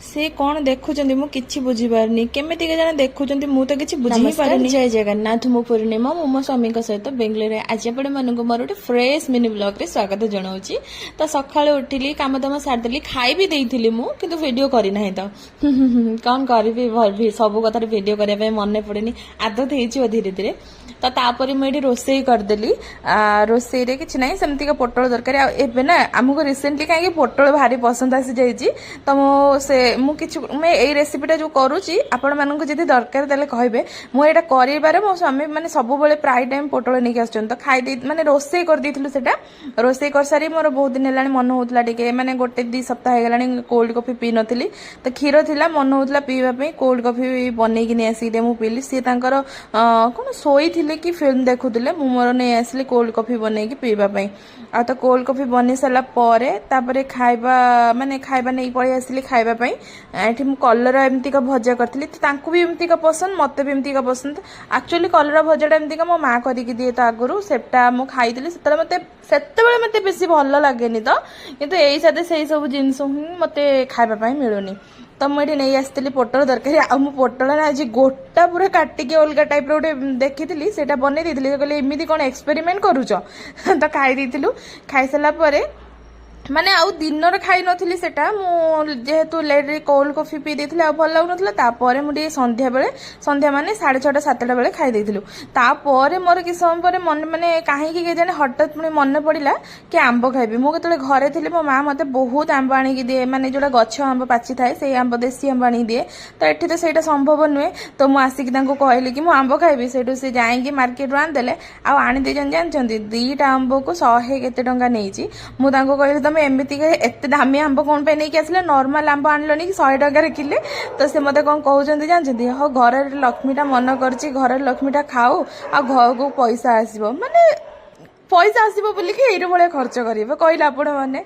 से कौन देखुंट मु कि बुझीपारनी केमी जन देखुंट मु तो किसी बुझी पारनी। जय जगन्नाथ मु पूर्णिमा मु मो स्वामी सहित बेंगलोर आज आपण मानक मोर गोटे फ्रेश मिनी ब्लॉग रे स्वागत जनाऊँगी। तो सकाଳେ उठिली काम दाम सारिदेली खाई भी देती मु किंतु वीडियो करना तो कौन करी सब कथार वीडियो करने मन पड़ेनी आदत हो धीरे धीरे। तो तापर मुझे रोसई करदेली रोसई किसी ना सेमती पोटल दरकार एबे ना आमको रिसेंटली कहीं पोटल भारी पसंद आसी जाइए। तो मुझे रेसिपीटा जो करुच्ची आपण मानक जब दरकार तेल कहे मुझे कर मो स्वामी मैंने सब प्राय टाइम पोटल नहीं आस तो खाई मैंने रोसई करदे रोसई कर सारी मोर बहुत दिन है मन होता टे मैंने गोटे 2 सप्ताह है कोल्ड कॉफी पी नी तो क्षीर थिला मन होता पीवाई कोल्ड कॉफी बनई कि आसिक मुझे पीली सी कौन शोई कि फिल्म देखुले मु मोर नहीं आसली कोल्ड कॉफी बनई कि पीवाई आ तो कोल्ड कॉफी बनी सारा पर खाइबा माने खाइबा नहीं पड़े आसली खाइबापी ये मुझे कलरा एमती भजा करी तो भी एमती पसंद मत भी एमती पसंद एक्चुअली कलरा भजाटा एमती मो माँ करके दिए तो आगुरी सेटा मुझे खाई मत बेस भल लगे तो कितु यही साथ से सब जिनस मत खाइबापी मिलूनी। तो मुझे नहीं आसती पोटल दरकार आ पोटल ना आज गोटा पूरा काटिक अलग टाइप रोटे देखी से बनई कहले एमती कौन एक्सपेरिमेंट करुच तो खाई खाई सारापर माने आउ दिन खाई नी से जेहेतु लेट कोल्ड कॉफी पी देती भल लगुन मुझे संध्या बेले संध्या माने 6:30 7टा बेले खाई तापर मोर कि समय पर मन माने कहीं जाने हठात मुझे मन पड़ा कि आंब खाइबी मुझे घरे थी मो माँ मत बहुत आंब आणिकी दिए माने जोटा गछ आंब पाची थाए से आंब देसी आंब आनी दिए तो ये तो सहीटा संभव नुहे तो मुझे आसिक कहली कि मुझे आंब खाइबी से जाइए मार्केट रू आनीदे आनी जानते 2टा आंब को 100 केते टंका नहीं मुझे कहली तुम एमती एत दामी आंब कौन पे नहीं आसले नॉर्मल आंब आणलनी कि 100 टकर किले तो से मत कौन कहते जानते हाँ घर लक्ष्मीटा मन कर घर लक्ष्मीटा खाऊ आ घर को पैसा आसो माने पैसा आसो बोलिक ये भाया खर्च करेंगे कहले आपण मैंने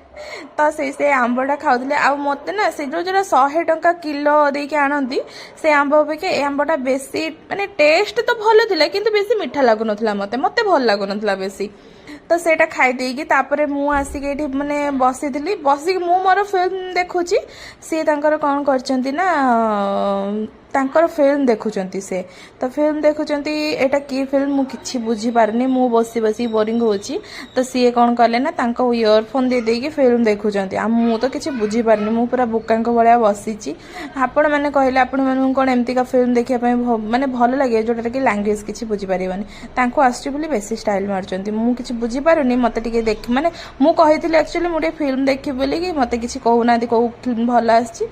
तो से आंबटा खाऊले आ मत ना से जो 100 टंका किलो देके आणती से आंब अपेक्षा ये आंबटा बेसी माने टेस्ट तो भल थिला किंतु बेसी मीठा लगुन मत मत भल लगुन बेसी तो सेटा खाई देगी तापर मु आसिक ये माने बसी बसिक मु मोर फिल्म देखुची सी तांकर कौन करचंती ना तांकर फिल्म देखुचंती से तो फिल्म देखुचंती एटा की फिल्म मु किछि बुझी पारनी मु बसी बसी बोरिंग होची तो सी कौन कले ना तांको इयरफोन दे देकी फिल्म देखुचंती आ मु तो किछि बुझी पारनी मु पूरा बुकांक भलिया बसीची आपण माने कहले आपण माने कोन एमती का फिल्म देखिया पय माने भल लागे जोटा कि लैंग्वेज किछि बुझी पारिबनी तांको आस्टी बोली बेसी स्टाइल मारचंती मु किछि बुझी पारुनी मते टिके देख माने मु कहितले एक्चुअली मु फिल्म देखि बोली कि मते किछि कहू ना को फिल्म भल आछि।